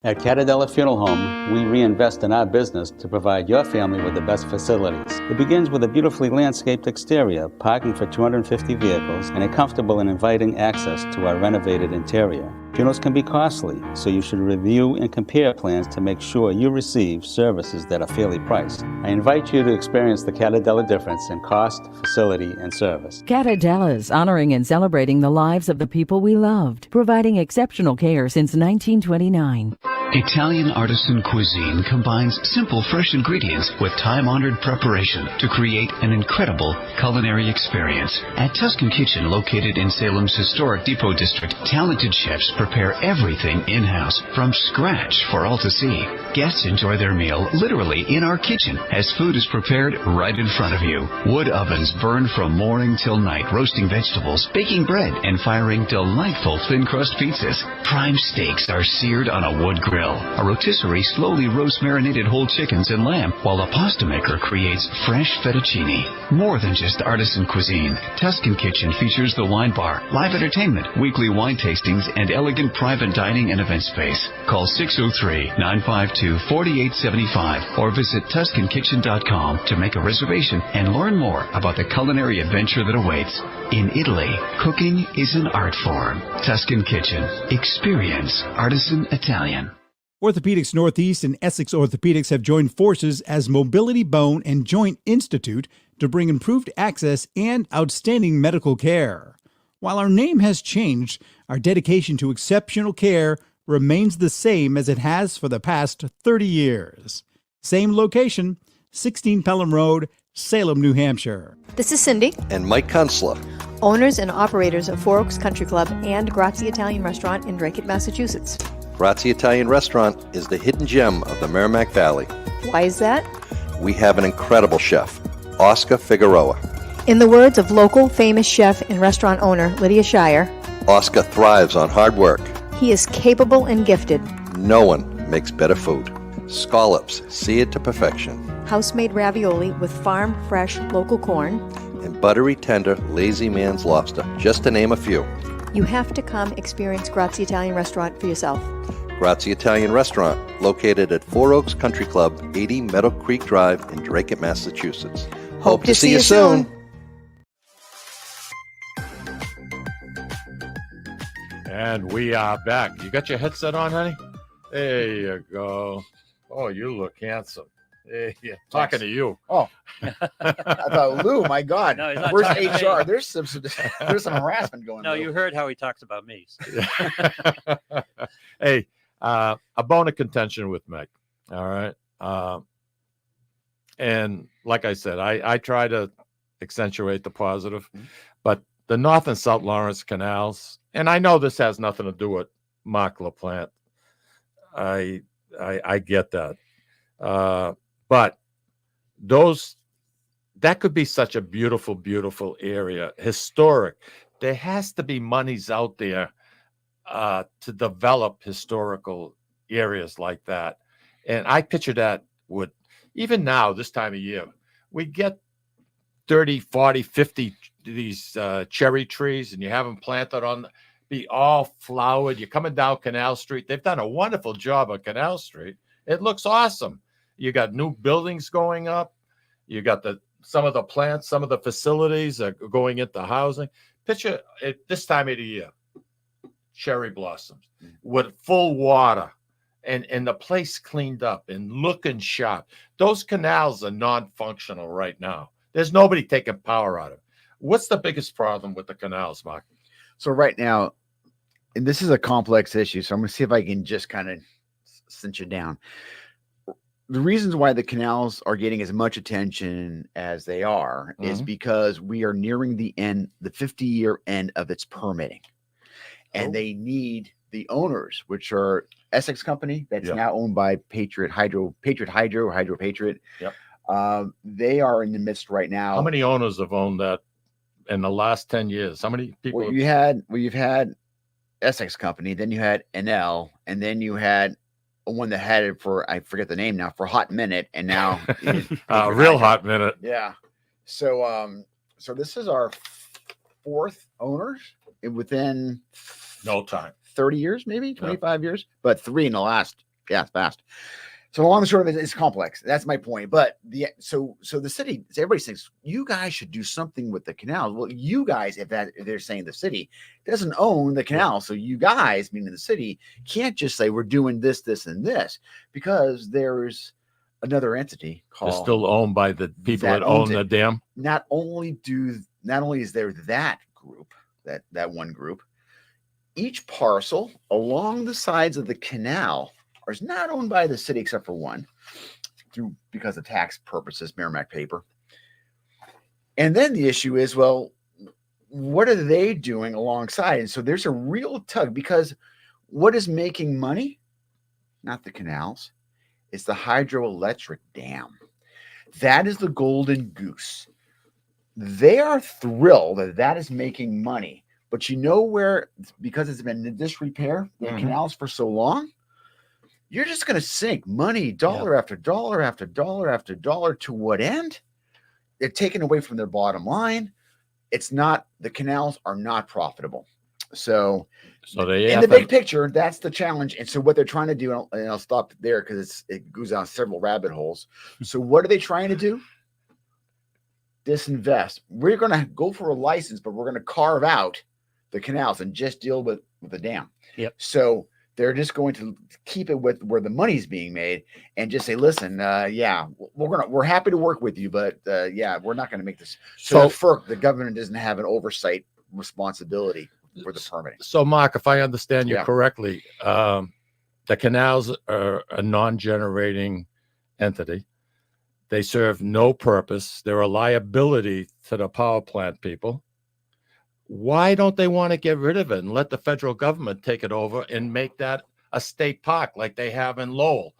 At Catadella Funeral Home, we reinvest in our business to provide your family with the best facilities. It begins with a beautifully landscaped exterior, parking for 250 vehicles, and a comfortable and inviting access to our renovated interior. Funerals can be costly, so you should review and compare plans to make sure you receive services that are fairly priced. I invite you to experience the Catadella difference in cost, facility, and service. Catadella's, honoring and celebrating the lives of the people we loved, providing exceptional care since 1929. Italian artisan cuisine combines simple, fresh ingredients with time-honored preparation to create an incredible culinary experience. At Tuscan Kitchen, located in Salem's historic Depot District, talented chefs prepare everything in-house from scratch for all to see. Guests enjoy their meal literally in our kitchen as food is prepared right in front of you. Wood ovens burn from morning till night, roasting vegetables, baking bread, and firing delightful thin-crust pizzas. Prime steaks are seared on a wood grill. A rotisserie slowly roasts marinated whole chickens and lamb, while a pasta maker creates fresh fettuccine. More than just artisan cuisine, Tuscan Kitchen features the wine bar, live entertainment, weekly wine tastings, and elegant private dining and event space. Call 603-952-4875 or visit TuscanKitchen.com to make a reservation and learn more about the culinary adventure that awaits. In Italy, cooking is an art form. Tuscan Kitchen. Experience artisan Italian. Orthopedics Northeast and Essex Orthopedics have joined forces as Mobility Bone and Joint Institute to bring improved access and outstanding medical care. While our name has changed, our dedication to exceptional care remains the same as it has for the past 30 years. Same location, 16 Pelham Road, Salem, New Hampshire. This is Cindy, And Mike Councilor. owners and operators of Four Oaks Country Club and Grazie Italian Restaurant in Drake, Massachusetts. Grazie Italian Restaurant is the hidden gem of the Merrimack Valley. Why is that? We have an incredible chef, Oscar Figueroa. In the words of local famous chef and restaurant owner Lydia Shire, Oscar thrives on hard work. he is capable and gifted. No one makes better food. Scallops, seared to perfection. House-made ravioli with farm-fresh local corn. And buttery, tender, lazy man's lobster, just to name a few. You have to come experience Grazie Italian Restaurant for yourself. Grazie Italian Restaurant, located at Four Oaks Country Club, 80 Meadow Creek Drive in Drake, Massachusetts. Hope to see you soon. And we are back. You got your headset on, honey? There you go. Oh, you look handsome. Hey, yeah. Talking to you. Oh, I thought, Lou, my God, No, he's not where's talking to HR? me. There's some harassment going on. No, you heard how he talks about me. Hey, a bone of contention with Meg. All right. And like I said, I try to accentuate the positive, but the North and South Lawrence canals, and I know this has nothing to do with Mark LaPlante. I get that. But that could be such a beautiful, beautiful area, historic. There has to be monies out there to develop historical areas like that. And I picture that would, even now, this time of year, we get 30, 40, 50 these cherry trees, and you have them planted on, be all flowered. You're coming down Canal Street. They've done a wonderful job on Canal Street. It looks awesome. You got new buildings going up. You got some of the plants, some of the facilities are going into housing. Picture it this time of the year, cherry blossoms with full water, and the place cleaned up and looking sharp. Those canals are non-functional right now. There's nobody taking power out of it. What's the biggest problem with the canals, Mark? So right now, and this is a complex issue, so I'm going to see if I can just kind of cinch it down. The reasons why the canals are getting as much attention as they are is because we are nearing the end, the 50-year end of its permitting. And they need the owners, which are Essex Company, that's now owned by Patriot Hydro, or Hydro Patriot. Yep. They are in the midst right now. How many owners have owned that in the last 10 years? How many people? Well, you've had Essex Company, then you had NL, and then you had one that had it for, I forget the name now, for a hot minute, and now real hot minute. Yeah. So so this is our fourth owners within no time, 30 years, maybe 25 years, but 3 in the last. Yeah, it's fast. So along the short of it, it's complex. That's my point. But so the city, everybody thinks you guys should do something with the canals. Well, you guys, if they're saying the city doesn't own the canal, so you guys, meaning the city, can't just say we're doing this, this, and this, because there's another entity called. They're still owned by the people that own the dam. Not only is there that group, that one group, each parcel along the sides of the canal is not owned by the city except for one, because of tax purposes, Merrimack paper. And then the issue is, well, what are they doing alongside? And so there's a real tug, because what is making money? Not the canals, it's the hydroelectric dam. That is the golden goose. They are thrilled that is making money, but you know where, because it's been in disrepair, the canals for so long, you're just going to sink money, dollar after dollar after dollar after dollar. To what end? They're taken away from their bottom line. It's not, the canals are not profitable. So they in the big picture, that's the challenge. And so what they're trying to do, and I'll stop there because it goes down several rabbit holes. So what are they trying to do? Disinvest. We're going to go for a license, but we're going to carve out the canals and just deal with the dam. Yep. So they're just going to keep it with where the money's being made and just say, listen, we're happy to work with you, but we're not going to make this. So FERC, the government doesn't have an oversight responsibility for the permitting. So Mark, if I understand you correctly, the canals are a non-generating entity. They serve no purpose. They're a liability to the power plant people. Why don't they want to get rid of it and let the federal government take it over and make that a state park like they have in Lowell?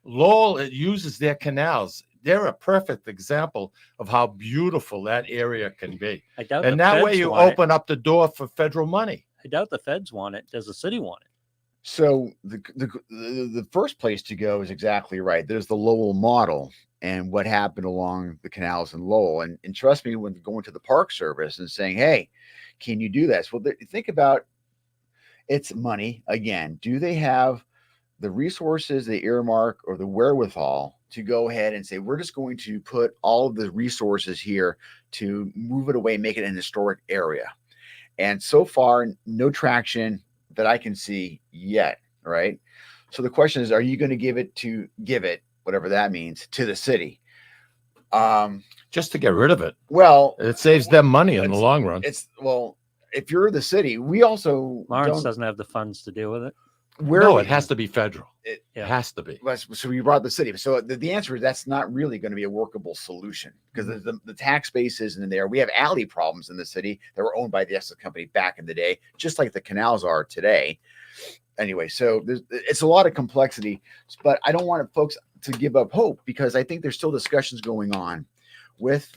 Lowell, it uses their canals. They're a perfect example of how beautiful that area can be. I doubt and that way you open up the door for federal money. I doubt the feds want it. Does the city want it? So the first place to go is exactly right. There's the Lowell model and what happened along the canals in Lowell. And trust me, when going to the Park Service and saying, hey, can you do this? Well, think about it's money. Again, do they have the resources, the earmark, or the wherewithal to go ahead and say, we're just going to put all of the resources here to move it away, make it an historic area? And so far, no traction that I can see yet, right? So the question is, are you going to give it, whatever that means, to the city? Just to get rid of it. Well, it saves them money in the long run. If you're the city, we also Lawrence doesn't have the funds to deal with it. It has to be federal. It has to be. So we brought the city. So the answer is that's not really going to be a workable solution, because the tax base isn't in there. We have alley problems in the city that were owned by the Essex Company back in the day, just like the canals are today. Anyway, so it's a lot of complexity, but I don't want folks to give up hope, because I think there's still discussions going on with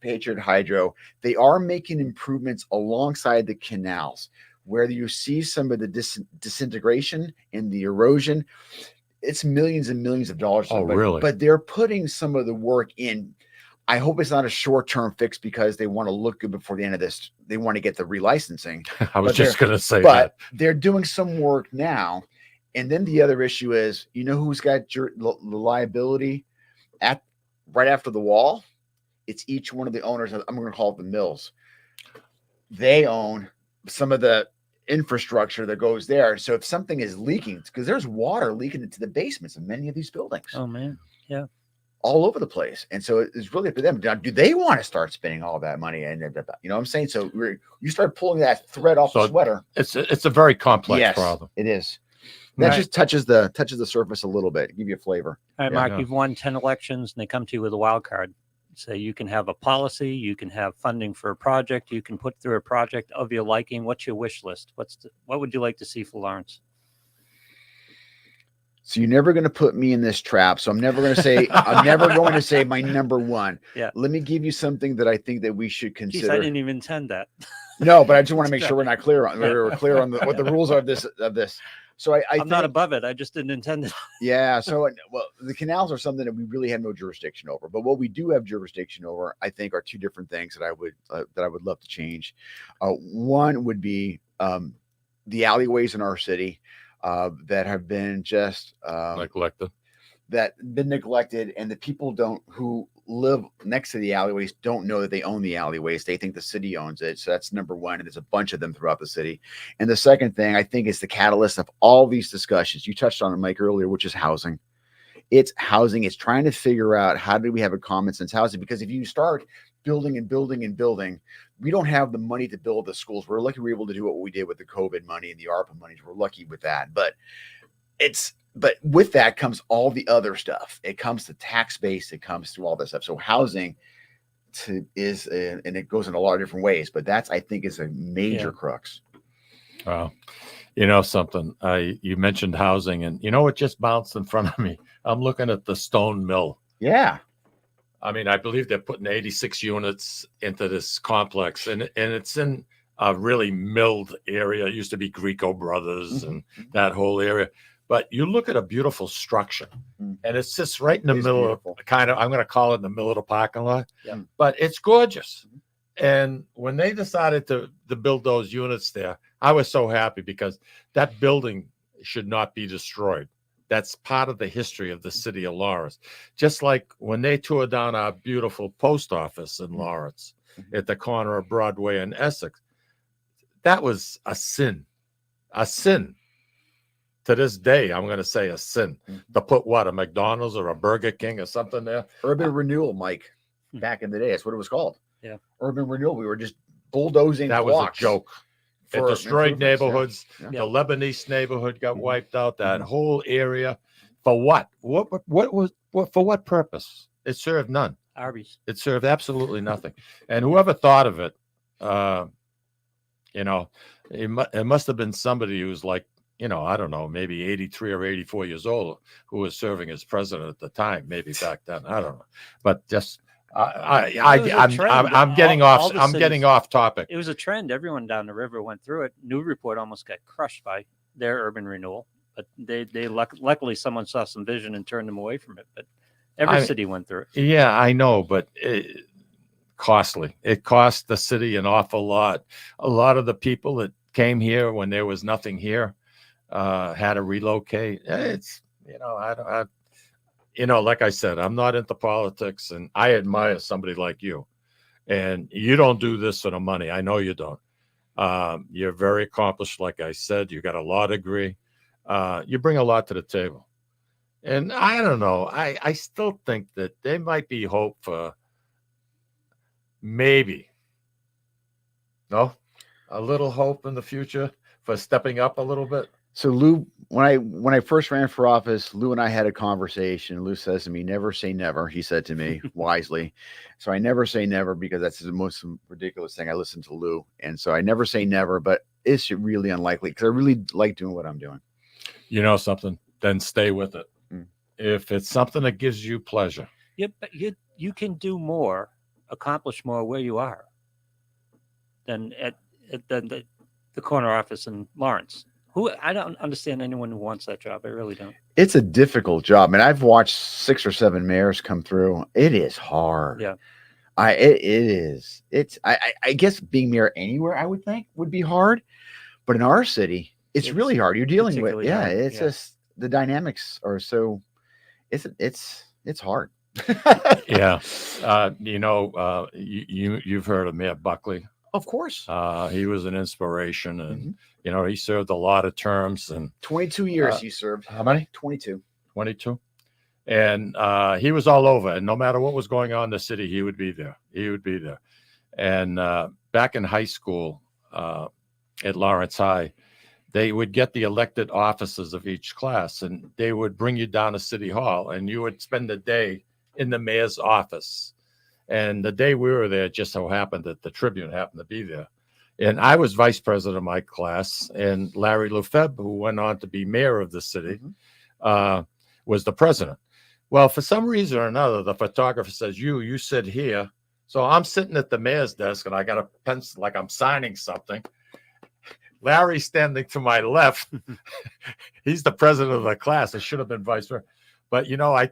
Patriot Hydro. They are making improvements alongside the canals. Where you see some of the disintegration and the erosion, it's millions and millions of dollars. Oh, really? But they're putting some of the work in. I hope it's not a short-term fix because they want to look good before the end of this. They want to get the relicensing. I was just going to say but that. They're doing some work now. And then the other issue is, you know who's got the liability right after the wall? It's each one of the owners. I'm going to call it the mills. They own some of the infrastructure that goes there. So if something is leaking, because there's water leaking into the basements of many of these buildings. Oh man, yeah, all over the place. And so it's really up to them. Now, do they want to start spending all that money? And you know what I'm saying? So you start pulling that thread off the sweater. It's a very complex problem. It is. That just touches the surface a little bit, give you a flavor. All right, Mark, you've won 10 elections and they come to you with a wild card. So you can have a policy, you can have funding for a project, you can put through a project of your liking. What's your wish list? What would you like to see for Lawrence? So you're never going to put me in this trap. So I'm never going to say my number one. Yeah. Let me give you something that I think that we should consider. Jeez, I didn't even intend that. No, but I just want to make sure we're clear on what the rules are of this. So I'm not above it. I just didn't intend it. Yeah. So, well, the canals are something that we really have no jurisdiction over. But what we do have jurisdiction over, I think, are two different things that I would love to change. One would be the alleyways in our city that have been just neglected. And the people who live next to the alleyways don't know that they own the alleyways. They think the city owns it. So that's number one. And there's a bunch of them throughout the city. And the second thing I think is the catalyst of all these discussions. You touched on it, Mike, earlier, which is housing. It's housing. It's trying to figure out how do we have a common sense housing? Because if you start building and building and building, we don't have the money to build the schools. We're lucky we were able to do what we did with the COVID money and the ARPA money. We're lucky with that. But with that comes all the other stuff. It comes to tax base. It comes to all this stuff. So housing and it goes in a lot of different ways, but I think is a major crux. Wow. You know something, you mentioned housing and you know, it just bounced in front of me. I'm looking at the stone mill. Yeah. I mean, I believe they're putting 86 units into this complex and it's in a really milled area. It used to be Greco Brothers and that whole area. But you look at a beautiful structure and it sits right in the middle of I'm going to call it in the middle of the parking lot, but it's gorgeous. And when they decided to build those units there, I was so happy because that building should not be destroyed. That's part of the history of the city of Lawrence. Just like when they tore down our beautiful post office in Lawrence at the corner of Broadway and Essex, that was a sin. To this day, I'm going to say a sin to put a McDonald's or a Burger King or something there. Urban renewal, Mike. Back in the day, that's what it was called. Yeah, urban renewal. We were just bulldozing. That was a joke. It destroyed neighborhoods. Yeah. The Lebanese neighborhood got wiped out. That whole area. For what? For what purpose? It served none. Arby's. It served absolutely nothing. And whoever thought of it, it must have been somebody who's like, I don't know, maybe 83 or 84 years old, who was serving as president at the time, maybe back then. I don't know, but just I'm getting off topic. It was a trend. Everyone down the river went through it. Newport almost got crushed by their urban renewal, but luckily someone saw some vision and turned them away from it. But every city went through it. Yeah, I know, but costly. It cost the city an awful lot. A lot of the people that came here when there was nothing here had to relocate. It's like I said, I'm not into politics, and I admire somebody like you. And you don't do this for the money. I know you don't. You're very accomplished, like I said. You got a law degree. You bring a lot to the table. And I don't know. I still think that there might be hope for maybe. No? A little hope in the future for stepping up a little bit. So Lou, when I first ran for office, Lou and I had a conversation. Lou says to me, "Never say never," he said to me wisely. So I never say never because that's the most ridiculous thing. I listen to Lou. And so I never say never, but it's really unlikely because I really like doing what I'm doing. You know something? Then stay with it. If it's something that gives you pleasure. Yeah, but you can do more, accomplish more where you are than at the corner office in Lawrence. I don't understand anyone who wants that job. I really don't. It's a difficult job. And I've watched 6 or 7 mayors come through. It is hard. Yeah. It is. I guess being mayor anywhere I would think would be hard, but in our city, it's really hard. You're dealing with it's just the dynamics are so. It's hard. Yeah, you've heard of Mayor Buckley. Of course. He was an inspiration, and he served a lot of terms. And 22 years he served. How many? 22. 22. And he was all over, and no matter what was going on in the city, he would be there. And back in high school at Lawrence High, they would get the elected officers of each class, and they would bring you down to City Hall, and you would spend the day in the mayor's office. And the day we were there, it just so happened that the Tribune happened to be there. And I was vice president of my class, and Larry Lefebvre, who went on to be mayor of the city, was the president. Well, for some reason or another, the photographer says, you sit here. So I'm sitting at the mayor's desk, and I got a pencil like I'm signing something. Larry's standing to my left. He's the president of the class. It should have been vice president. But,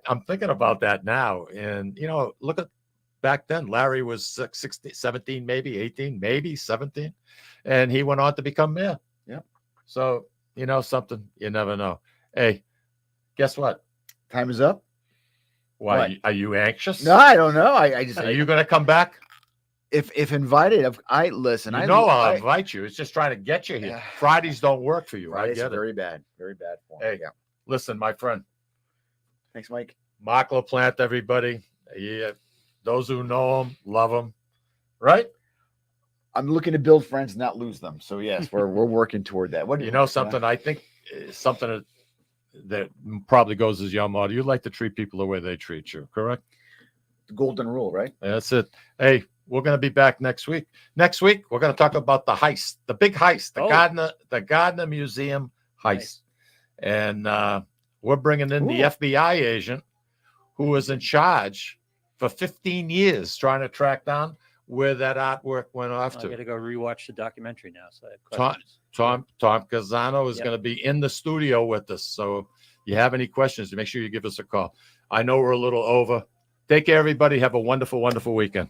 I'm thinking about that now. And, look at back then. Larry was 16, 17, maybe 18, maybe 17. And he went on to become mayor. Yep. So, something, you never know. Hey, guess what? Time is up. Why? What? Are you anxious? No, I don't know. I just. Are you going to come back? If invited, I listen. I'll invite you. It's just trying to get you here. Fridays don't work for you. Fridays I get very bad for me. Hey, listen, my friend. Thanks, Mike. Mark LaPlante, everybody. Yeah, those who know him, love him. Right? I'm looking to build friends, not lose them. So yes, we're working toward that. What something? I think something that probably goes as your motto. You like to treat people the way they treat you, correct? The golden rule, right? That's it. Hey, we're going to be back next week. Next week, we're going to talk about the heist, the big heist, the Gardner Museum heist. Nice. And we're bringing in the FBI agent who was in charge for 15 years trying to track down where that artwork went off to. I got to go rewatch the documentary now. So I have questions. Tom Casano is going to be in the studio with us. So you have any questions, make sure you give us a call. I know we're a little over. Take care, everybody. Have a wonderful, wonderful weekend.